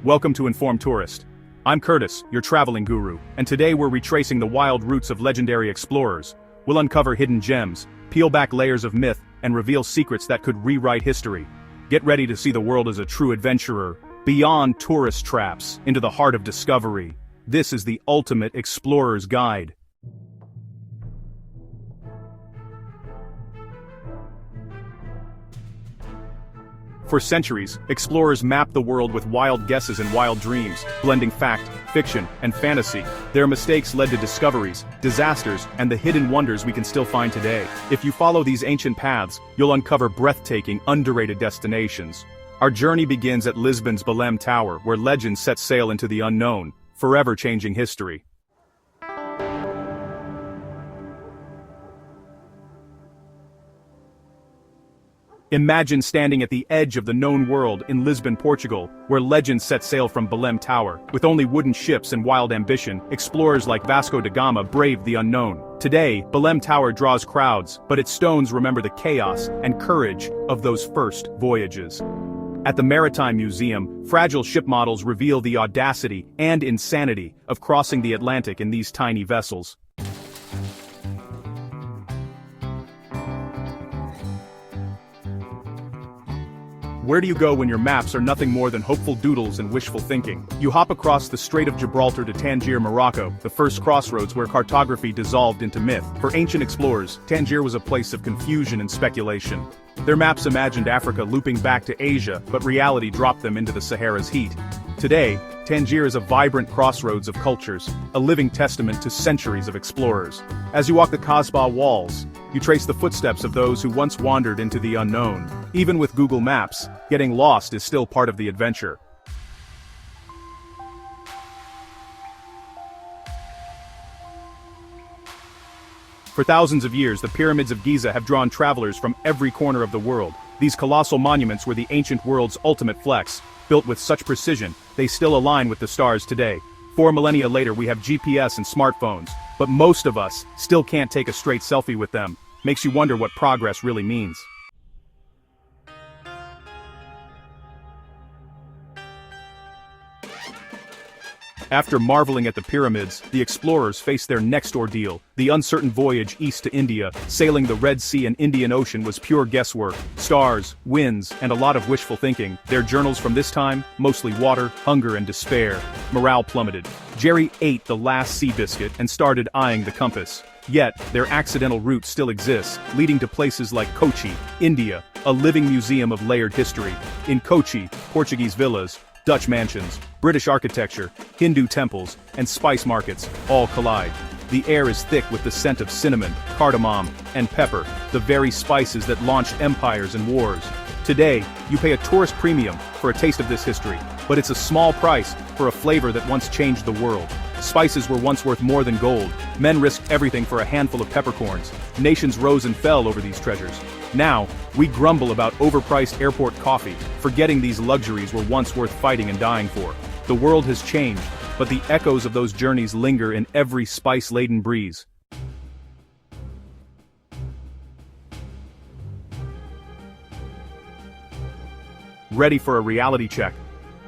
Welcome to Informed Tourist. I'm Curtis, your traveling guru, and today we're retracing the wild roots of legendary explorers. We'll uncover hidden gems, peel back layers of myth, and reveal secrets that could rewrite history. Get ready to see the world as a true adventurer, beyond tourist traps, into the heart of discovery. This is the ultimate explorer's guide. For centuries, explorers mapped the world with wild guesses and wild dreams, blending fact, fiction, and fantasy. Their mistakes led to discoveries, disasters, and the hidden wonders we can still find today. If you follow these ancient paths, you'll uncover breathtaking, underrated destinations. Our journey begins at Lisbon's Belém Tower, where legends set sail into the unknown, forever changing history. Imagine standing at the edge of the known world in Lisbon, Portugal, where legends set sail from Belém Tower. With only wooden ships and wild ambition, explorers like Vasco da Gama braved the unknown. Today, Belém Tower draws crowds, but its stones remember the chaos and courage of those first voyages. At the Maritime Museum, fragile ship models reveal the audacity and insanity of crossing the Atlantic in these tiny vessels. Where do you go when your maps are nothing more than hopeful doodles and wishful thinking? You hop across the Strait of Gibraltar to Tangier, Morocco, the first crossroads where cartography dissolved into myth. For ancient explorers, Tangier was a place of confusion and speculation. Their maps imagined Africa looping back to Asia, but reality dropped them into the Sahara's heat. Today, Tangier is a vibrant crossroads of cultures, a living testament to centuries of explorers. As you walk the Kasbah walls, you trace the footsteps of those who once wandered into the unknown. Even with Google Maps, getting lost is still part of the adventure. For thousands of years, the pyramids of Giza have drawn travelers from every corner of the world. These colossal monuments were the ancient world's ultimate flex. Built with such precision, they still align with the stars today. 4 millennia later, we have GPS and smartphones, but most of us still can't take a straight selfie with them. Makes you wonder what progress really means. After marveling at the pyramids, the explorers faced their next ordeal. The uncertain voyage east to India, sailing the Red Sea and Indian Ocean was pure guesswork. Stars, winds, and a lot of wishful thinking. Their journals from this time, mostly water, hunger, and despair. Morale plummeted. Jerry ate the last sea biscuit and started eyeing the compass. Yet, their accidental route still exists, leading to places like Kochi, India, a living museum of layered history. In Kochi, Portuguese villas, Dutch mansions, British architecture, Hindu temples, and spice markets all collide. The air is thick with the scent of cinnamon, cardamom, and pepper, the very spices that launched empires and wars. Today, you pay a tourist premium for a taste of this history, but it's a small price for a flavor that once changed the world. Spices were once worth more than gold. Men risked everything for a handful of peppercorns. Nations rose and fell over these treasures. Now, we grumble about overpriced airport coffee, forgetting these luxuries were once worth fighting and dying for. The world has changed, but the echoes of those journeys linger in every spice-laden breeze. Ready for a reality check?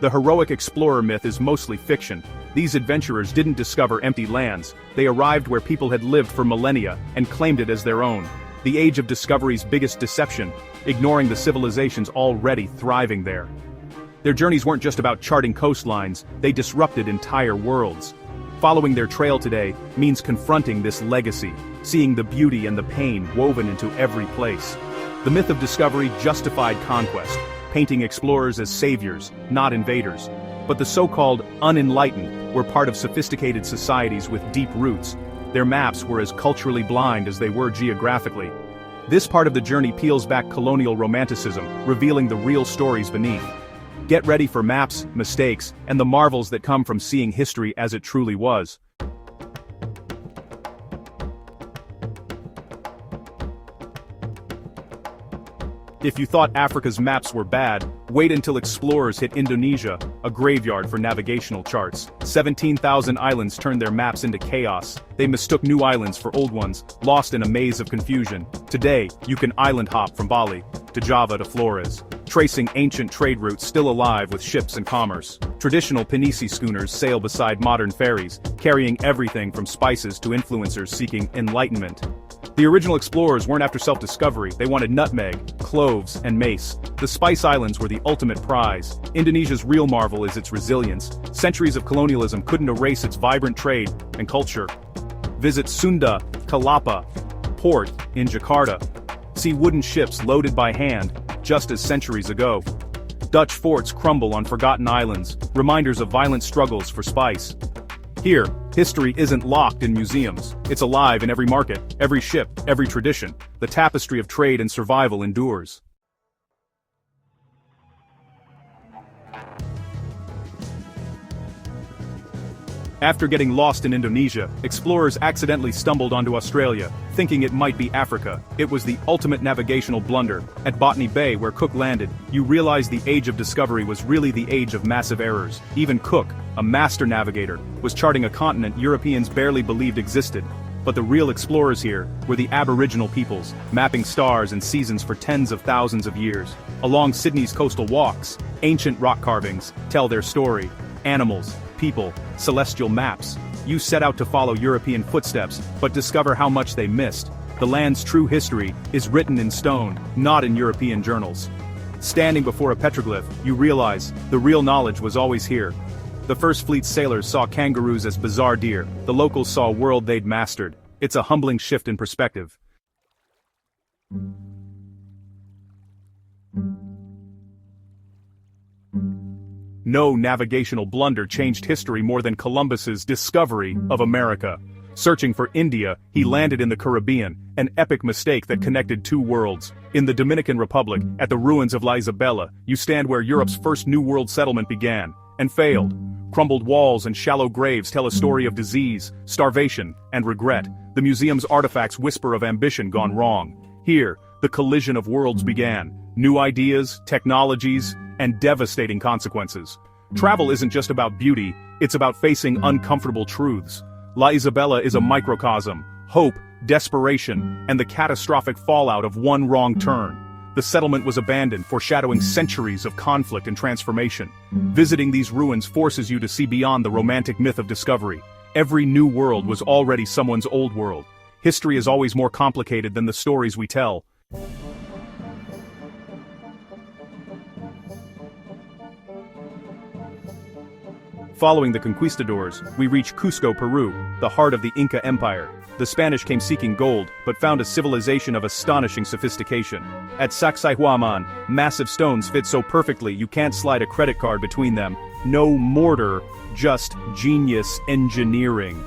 The heroic explorer myth is mostly fiction. These adventurers didn't discover empty lands, they arrived where people had lived for millennia and claimed it as their own. The age of discovery's biggest deception, ignoring the civilizations already thriving there. Their journeys weren't just about charting coastlines, they disrupted entire worlds. Following their trail today means confronting this legacy, seeing the beauty and the pain woven into every place. The myth of discovery justified conquest, painting explorers as saviors, not invaders. But the so-called unenlightened were part of sophisticated societies with deep roots. Their maps were as culturally blind as they were geographically. This part of the journey peels back colonial romanticism, revealing the real stories beneath. Get ready for maps, mistakes, and the marvels that come from seeing history as it truly was. If you thought Africa's maps were bad, wait until explorers hit Indonesia, a graveyard for navigational charts. 17,000 islands turned their maps into chaos. They mistook new islands for old ones, lost in a maze of confusion. Today, you can island hop from Bali to Java to Flores. tracing ancient trade routes still alive with ships and commerce. Traditional pinisi schooners sail beside modern ferries, carrying everything from spices to influencers seeking enlightenment. The original explorers weren't after self-discovery, they wanted nutmeg, cloves, and mace. The Spice Islands were the ultimate prize. Indonesia's real marvel is its resilience. Centuries of colonialism couldn't erase its vibrant trade and culture. Visit Sunda, Kelapa Port in Jakarta. See wooden ships loaded by hand, just as centuries ago. Dutch forts crumble on forgotten islands, reminders of violent struggles for spice. Here, history isn't locked in museums, it's alive in every market, every ship, every tradition. The tapestry of trade and survival endures. After getting lost in Indonesia, explorers accidentally stumbled onto Australia, thinking it might be Africa. It was the ultimate navigational blunder. At Botany Bay, where Cook landed, you realize the age of discovery was really the age of massive errors. Even Cook, a master navigator, was charting a continent Europeans barely believed existed. But the real explorers here were the Aboriginal peoples, mapping stars and seasons for tens of thousands of years. Along Sydney's coastal walks, ancient rock carvings tell their story. Animals, people, celestial maps. You set out to follow European footsteps, but discover how much they missed. The land's true history is written in stone, not in European journals. Standing before a petroglyph, you realize the real knowledge was always here. The First Fleet sailors saw kangaroos as bizarre deer, the locals saw a world they'd mastered. It's a humbling shift in perspective. No navigational blunder changed history more than Columbus's discovery of America. Searching for India, he landed in the Caribbean, an epic mistake that connected two worlds. In the Dominican Republic, at the ruins of La Isabela, you stand where Europe's first New World settlement began, and failed. Crumbled walls and shallow graves tell a story of disease, starvation, and regret. The museum's artifacts whisper of ambition gone wrong. Here, the collision of worlds began. New ideas, technologies, and devastating consequences. Travel isn't just about beauty, it's about facing uncomfortable truths. La Isabela is a microcosm, hope, desperation, and the catastrophic fallout of one wrong turn. The settlement was abandoned, foreshadowing centuries of conflict and transformation. Visiting these ruins forces you to see beyond the romantic myth of discovery. Every new world was already someone's old world. History is always more complicated than the stories we tell. Following the conquistadors, we reach Cusco, Peru, the heart of the Inca Empire. The Spanish came seeking gold, but found a civilization of astonishing sophistication. At Sacsayhuaman, massive stones fit so perfectly you can't slide a credit card between them. No mortar, just genius engineering.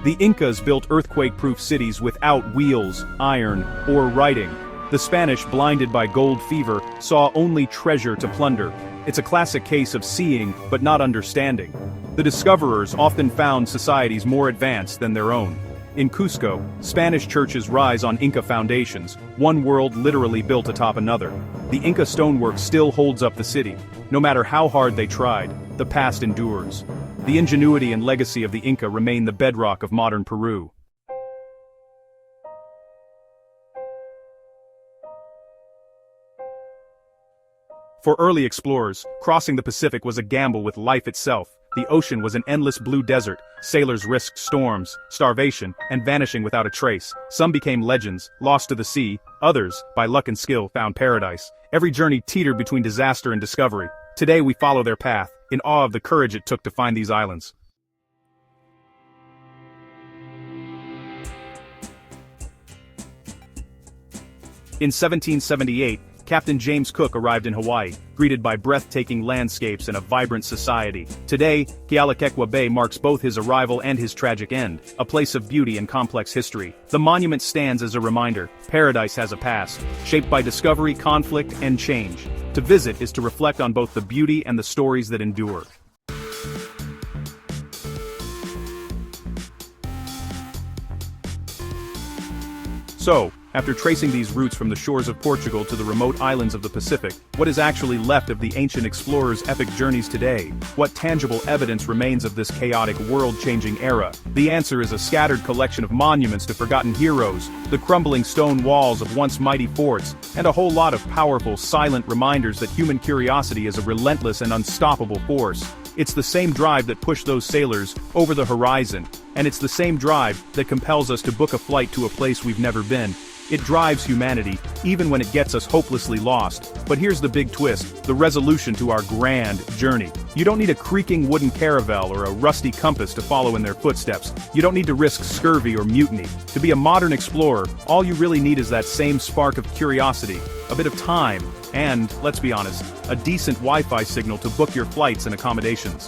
The Incas built earthquake-proof cities without wheels, iron, or writing. The Spanish, blinded by gold fever, saw only treasure to plunder. It's a classic case of seeing, but not understanding. The discoverers often found societies more advanced than their own. In Cusco, Spanish churches rise on Inca foundations, one world literally built atop another. The Inca stonework still holds up the city. No matter how hard they tried, the past endures. The ingenuity and legacy of the Inca remain the bedrock of modern Peru. For early explorers, crossing the Pacific was a gamble with life itself. The ocean was an endless blue desert. Sailors risked storms, starvation, and vanishing without a trace. Some became legends, lost to the sea. Others, by luck and skill, found paradise. Every journey teetered between disaster and discovery. Today we follow their path, in awe of the courage it took to find these islands. In 1778, Captain James Cook arrived in Hawaii, greeted by breathtaking landscapes and a vibrant society. Today, Kealakekua Bay marks both his arrival and his tragic end, a place of beauty and complex history. The monument stands as a reminder, paradise has a past, shaped by discovery, conflict, and change. To visit is to reflect on both the beauty and the stories that endure. So, After tracing these routes from the shores of Portugal to the remote islands of the Pacific, what is actually left of the ancient explorers' epic journeys today? What tangible evidence remains of this chaotic world-changing era? The answer is a scattered collection of monuments to forgotten heroes, the crumbling stone walls of once mighty forts, and a whole lot of powerful, silent reminders that human curiosity is a relentless and unstoppable force. It's the same drive that pushed those sailors over the horizon, and it's the same drive that compels us to book a flight to a place we've never been. It drives humanity, even when it gets us hopelessly lost. But here's the big twist, the resolution to our grand journey. You don't need a creaking wooden caravel or a rusty compass to follow in their footsteps. You don't need to risk scurvy or mutiny. To be a modern explorer, all you really need is that same spark of curiosity, a bit of time, and, let's be honest, a decent Wi-Fi signal to book your flights and accommodations.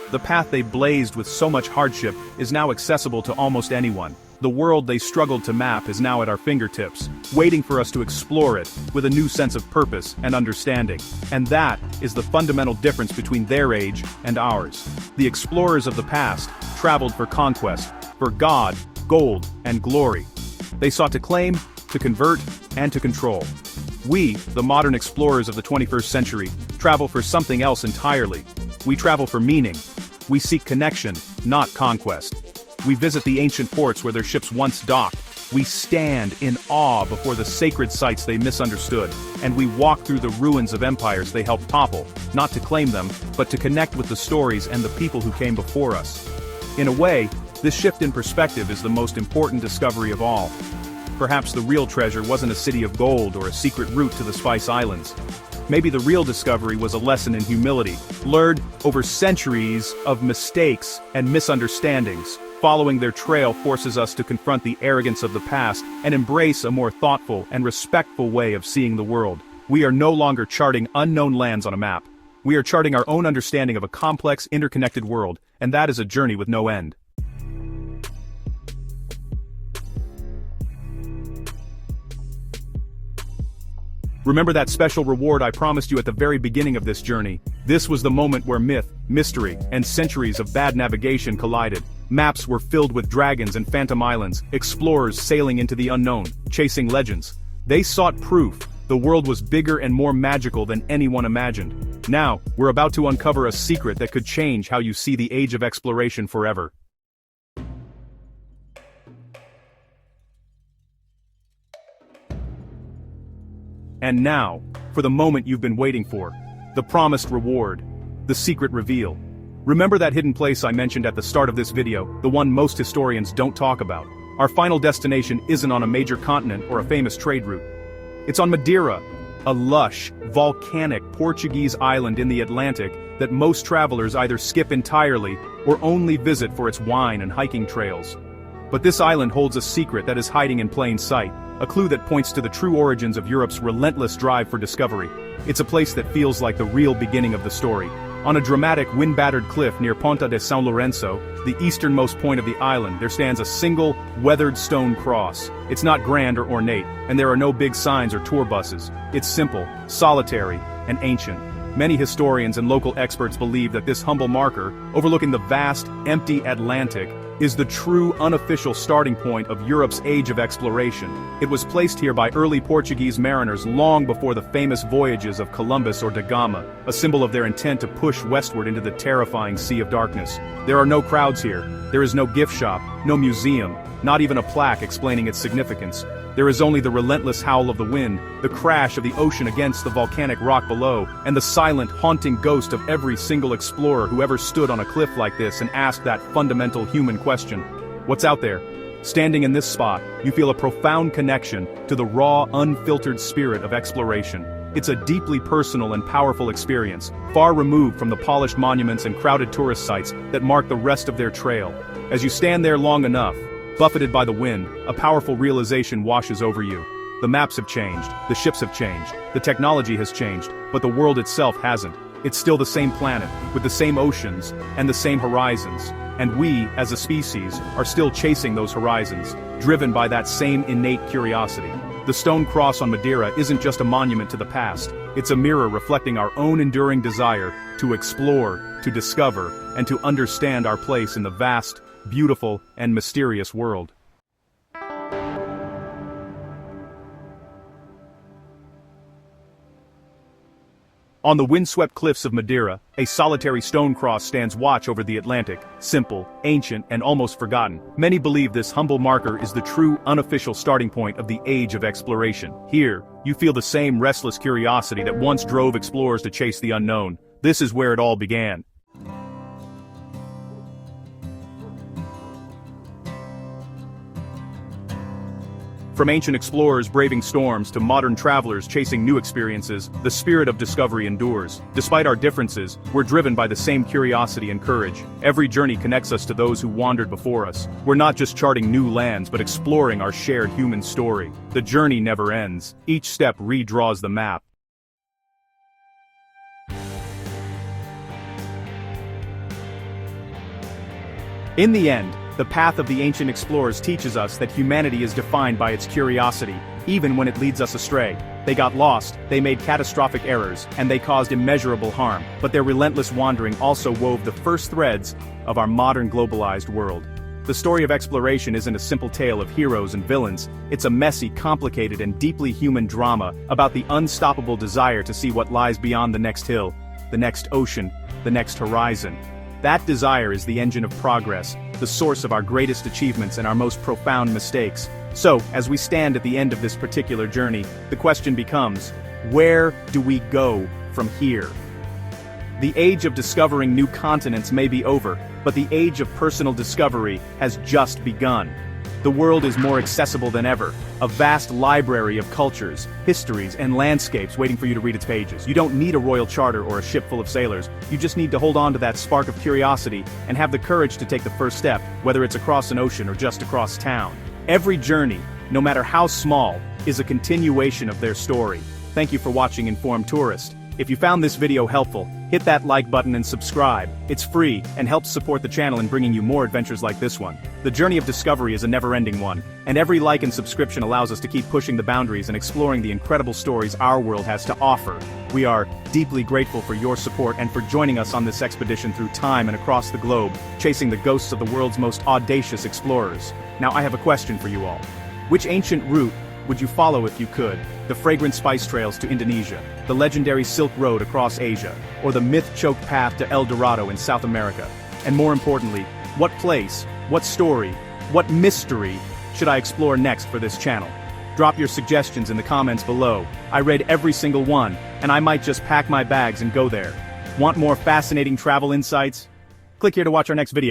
The path they blazed with so much hardship is now accessible to almost anyone. The world they struggled to map is now at our fingertips, waiting for us to explore it with a new sense of purpose and understanding. And that is the fundamental difference between their age and ours. The explorers of the past traveled for conquest, for God, gold, and glory. They sought to claim, to convert, and to control. We, the modern explorers of the 21st century, travel for something else entirely. We travel for meaning. We seek connection, not conquest. We visit the ancient ports where their ships once docked. We stand in awe before the sacred sites they misunderstood, and we walk through the ruins of empires they helped topple, not to claim them, but to connect with the stories and the people who came before us. In a way, this shift in perspective is the most important discovery of all. Perhaps the real treasure wasn't a city of gold or a secret route to the Spice Islands. Maybe the real discovery was a lesson in humility, learned over centuries of mistakes and misunderstandings. Following their trail forces us to confront the arrogance of the past and embrace a more thoughtful and respectful way of seeing the world. We are no longer charting unknown lands on a map. We are charting our own understanding of a complex, interconnected world, and that is a journey with no end. Remember that special reward I promised you at the very beginning of this journey? This was the moment where myth, mystery, and centuries of bad navigation collided. Maps were filled with dragons and phantom islands, explorers sailing into the unknown, chasing legends. They sought proof the world was bigger and more magical than anyone imagined. Now, we're about to uncover a secret that could change how you see the age of exploration forever. And now, for the moment you've been waiting for. The promised reward. The secret reveal. Remember that hidden place I mentioned at the start of this video, the one most historians don't talk about? Our final destination isn't on a major continent or a famous trade route. It's on Madeira, a lush, volcanic Portuguese island in the Atlantic that most travelers either skip entirely or only visit for its wine and hiking trails. But this island holds a secret that is hiding in plain sight, a clue that points to the true origins of Europe's relentless drive for discovery. It's a place that feels like the real beginning of the story. On a dramatic, wind-battered cliff near Ponta de São Lourenço, the easternmost point of the island, there stands a single, weathered stone cross. It's not grand or ornate, and there are no big signs or tour buses. It's simple, solitary, and ancient. Many historians and local experts believe that this humble marker, overlooking the vast, empty Atlantic, is the true unofficial starting point of Europe's age of exploration. It was placed here by early Portuguese mariners long before the famous voyages of Columbus or da Gama, a symbol of their intent to push westward into the terrifying Sea of Darkness. There are no crowds here. There is no gift shop, no museum, not even a plaque explaining its significance. There is only the relentless howl of the wind, the crash of the ocean against the volcanic rock below, and the silent, haunting ghost of every single explorer who ever stood on a cliff like this and asked that fundamental human question. What's out there? Standing in this spot, you feel a profound connection to the raw, unfiltered spirit of exploration. It's a deeply personal and powerful experience, far removed from the polished monuments and crowded tourist sites that mark the rest of their trail. As you stand there long enough, buffeted by the wind, a powerful realization washes over you. The maps have changed, the ships have changed, the technology has changed, but the world itself hasn't. It's still the same planet, with the same oceans, and the same horizons. And we, as a species, are still chasing those horizons, driven by that same innate curiosity. The stone cross on Madeira isn't just a monument to the past, it's a mirror reflecting our own enduring desire to explore, to discover, and to understand our place in the vast, beautiful, and mysterious world. On the windswept cliffs of Madeira, a solitary stone cross stands watch over the Atlantic, simple, ancient, and almost forgotten. Many believe this humble marker is the true, unofficial starting point of the age of exploration. Here, you feel the same restless curiosity that once drove explorers to chase the unknown. This is where it all began. From ancient explorers braving storms to modern travelers chasing new experiences, the spirit of discovery endures. Despite our differences, we're driven by the same curiosity and courage. Every journey connects us to those who wandered before us. We're not just charting new lands but exploring our shared human story. The journey never ends. Each step redraws the map. In the end, the path of the ancient explorers teaches us that humanity is defined by its curiosity, even when it leads us astray. They got lost, they made catastrophic errors, and they caused immeasurable harm, but their relentless wandering also wove the first threads of our modern globalized world. The story of exploration isn't a simple tale of heroes and villains, it's a messy, complicated, and deeply human drama about the unstoppable desire to see what lies beyond the next hill, the next ocean, the next horizon. That desire is the engine of progress, the source of our greatest achievements and our most profound mistakes. So, as we stand at the end of this particular journey, the question becomes, where do we go from here? The age of discovering new continents may be over, but the age of personal discovery has just begun. The world is more accessible than ever, a vast library of cultures, histories, and landscapes waiting for you to read its pages. You don't need a royal charter or a ship full of sailors, you just need to hold on to that spark of curiosity and have the courage to take the first step, whether it's across an ocean or just across town. Every journey, no matter how small, is a continuation of their story. Thank you for watching Informed Tourist. If you found this video helpful, hit that like button and subscribe. It's free and helps support the channel in bringing you more adventures like this one. The journey of discovery is a never-ending one, and every like and subscription allows us to keep pushing the boundaries and exploring the incredible stories our world has to offer. We are deeply grateful for your support and for joining us on this expedition through time and across the globe, chasing the ghosts of the world's most audacious explorers. Now I have a question for you all. Which ancient route would you follow if you could? The fragrant spice trails to Indonesia, the legendary Silk Road across Asia, or the myth-choked path to El Dorado in South America? And more importantly, what place, what story, what mystery should I explore next for this channel? Drop your suggestions in the comments below. I read every single one, and I might just pack my bags and go there. Want more fascinating travel insights? Click here to watch our next video.